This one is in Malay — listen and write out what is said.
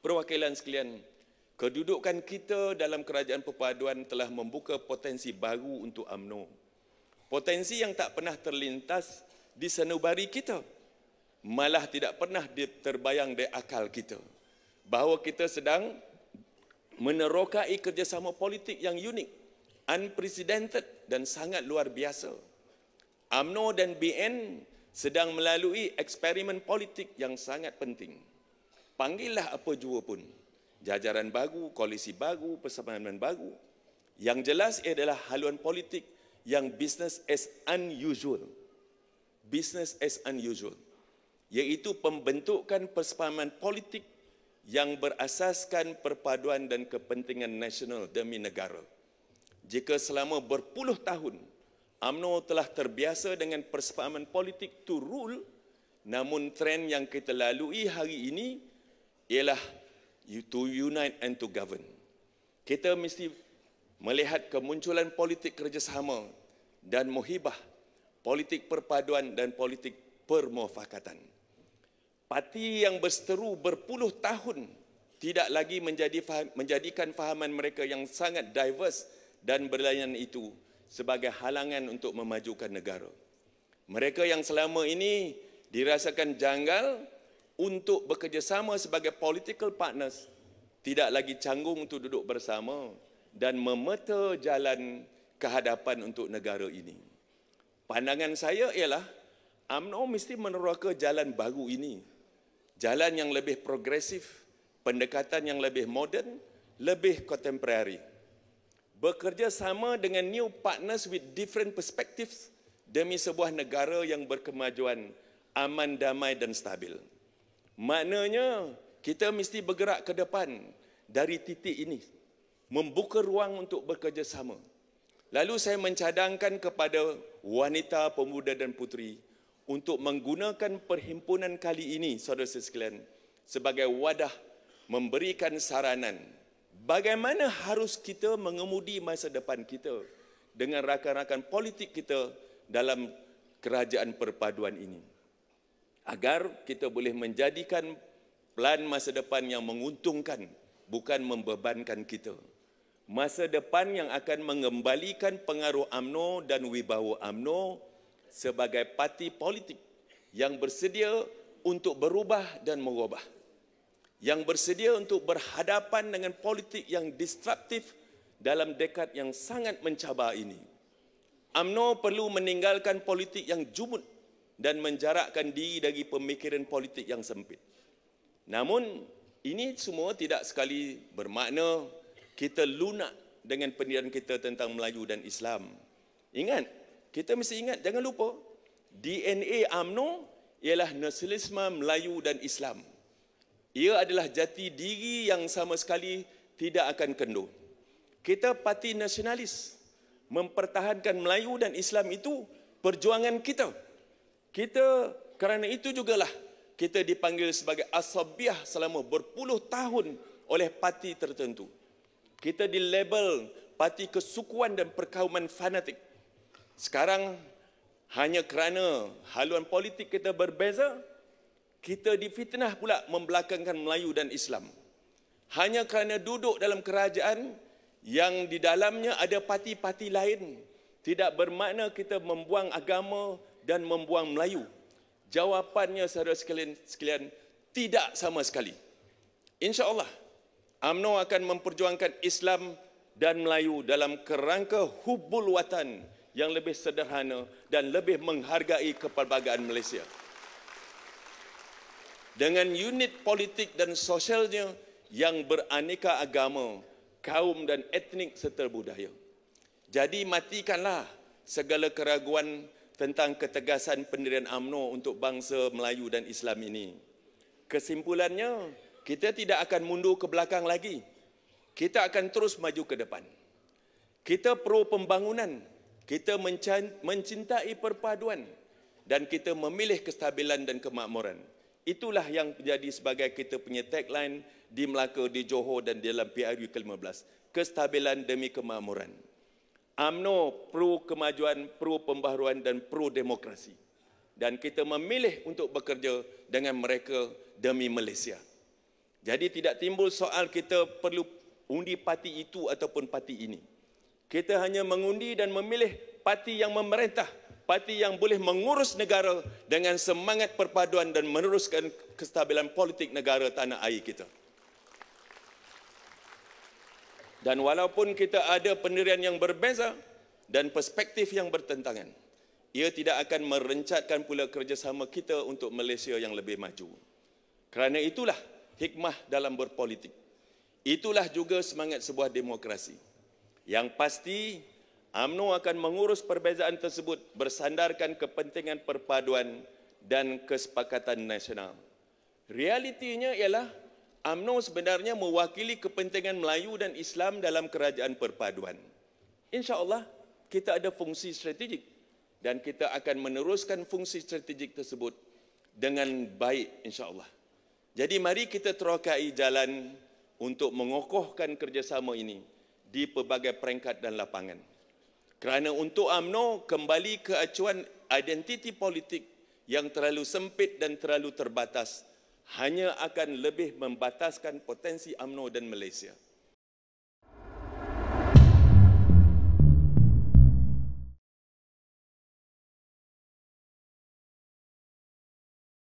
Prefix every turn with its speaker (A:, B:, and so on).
A: Perwakilan sekalian, kedudukan kita dalam kerajaan perpaduan telah membuka potensi baru untuk UMNO. Potensi yang tak pernah terlintas di sanubari kita, malah tidak pernah terbayang di akal kita, bahawa kita sedang menerokai kerjasama politik yang unik, unprecedented dan sangat luar biasa. UMNO dan BN sedang melalui eksperimen politik yang sangat penting. Panggillah apa jua pun, jajaran baru, koalisi baru, persamaan baru. Yang jelas adalah haluan politik yang business as unusual. Business as unusual, iaitu pembentukan persamaan politik yang berasaskan perpaduan dan kepentingan nasional demi negara. Jika selama berpuluh tahun UMNO telah terbiasa dengan persamaan politik to rule, namun trend yang kita lalui hari ini ialah to unite and to govern. Kita mesti melihat kemunculan politik kerjasama dan muhibah, politik perpaduan dan politik permufakatan. Parti yang berseteru berpuluh tahun tidak lagi menjadikan fahaman mereka yang sangat diverse dan berlainan itu sebagai halangan untuk memajukan negara. Mereka yang selama ini dirasakan janggal untuk bekerjasama sebagai political partners tidak lagi canggung untuk duduk bersama dan memeta jalan ke hadapan untuk negara ini. Pandangan saya ialah UMNO mesti meneroka jalan baru ini. Jalan yang lebih progresif, pendekatan yang lebih moden, lebih kontemporari. Bekerja sama dengan new partners with different perspectives demi sebuah negara yang berkemajuan, aman, damai dan stabil. Maknanya kita mesti bergerak ke depan dari titik ini, membuka ruang untuk bekerja sama. Lalu saya mencadangkan kepada wanita, pemuda dan puteri untuk menggunakan perhimpunan kali ini, saudara-saudara sekalian, sebagai wadah memberikan saranan bagaimana harus kita mengemudi masa depan kita dengan rakan-rakan politik kita dalam kerajaan perpaduan ini, agar kita boleh menjadikan plan masa depan yang menguntungkan, bukan membebankan kita. Masa depan yang akan mengembalikan pengaruh UMNO dan wibawa UMNO sebagai parti politik yang bersedia untuk berubah dan merubah, yang bersedia untuk berhadapan dengan politik yang disruptif dalam dekad yang sangat mencabar ini. UMNO perlu meninggalkan politik yang jumud dan menjarakkan diri dari pemikiran politik yang sempit. Namun, ini semua tidak sekali bermakna kita lunak dengan pendirian kita tentang Melayu dan Islam. Ingat, kita mesti ingat, jangan lupa, DNA UMNO ialah nasionalisme Melayu dan Islam. Ia adalah jati diri yang sama sekali tidak akan kendur. Kita parti nasionalis, mempertahankan Melayu dan Islam itu perjuangan kita. Kerana itu jugalah kita dipanggil sebagai asabiah selama berpuluh tahun oleh parti tertentu. Kita dilabel parti kesukuan dan perkauman fanatik. Sekarang hanya kerana haluan politik kita berbeza, kita difitnah pula membelakangkan Melayu dan Islam. Hanya kerana duduk dalam kerajaan yang di dalamnya ada parti-parti lain, tidak bermakna kita membuang agama dan membuang Melayu. Jawapannya, saudara sekalian, tidak sama sekali. InsyaAllah, UMNO akan memperjuangkan Islam dan Melayu dalam kerangka hubbul watan yang lebih sederhana dan lebih menghargai kepelbagaian Malaysia. Dengan unit politik dan sosialnya yang beraneka agama, kaum dan etnik serta budaya. Jadi matikanlah segala keraguan tentang ketegasan pendirian UMNO untuk bangsa Melayu dan Islam ini. Kesimpulannya, kita tidak akan mundur ke belakang lagi. Kita akan terus maju ke depan. Kita pro pembangunan, kita mencintai perpaduan dan kita memilih kestabilan dan kemakmuran. Itulah yang menjadi sebagai kita punya tagline di Melaka, di Johor dan dalam PRU ke-15. Kestabilan demi kemakmuran. UMNO pro kemajuan, pro pembaharuan dan pro demokrasi. Dan kita memilih untuk bekerja dengan mereka demi Malaysia. Jadi tidak timbul soal kita perlu undi parti itu ataupun parti ini. Kita hanya mengundi dan memilih parti yang memerintah, parti yang boleh mengurus negara dengan semangat perpaduan dan meneruskan kestabilan politik negara tanah air kita. Dan walaupun kita ada pendirian yang berbeza dan perspektif yang bertentangan, ia tidak akan merencatkan pula kerjasama kita untuk Malaysia yang lebih maju. Kerana itulah hikmah dalam berpolitik. Itulah juga semangat sebuah demokrasi. Yang pasti, UMNO akan mengurus perbezaan tersebut bersandarkan kepentingan perpaduan dan kesepakatan nasional. Realitinya ialah UMNO sebenarnya mewakili kepentingan Melayu dan Islam dalam kerajaan perpaduan. InsyaAllah kita ada fungsi strategik dan kita akan meneruskan fungsi strategik tersebut dengan baik insyaAllah. Jadi mari kita terokai jalan untuk mengokohkan kerjasama ini di pelbagai peringkat dan lapangan. Kerana untuk UMNO kembali ke acuan identiti politik yang terlalu sempit dan terlalu terbatas hanya akan lebih membataskan potensi UMNO dan Malaysia.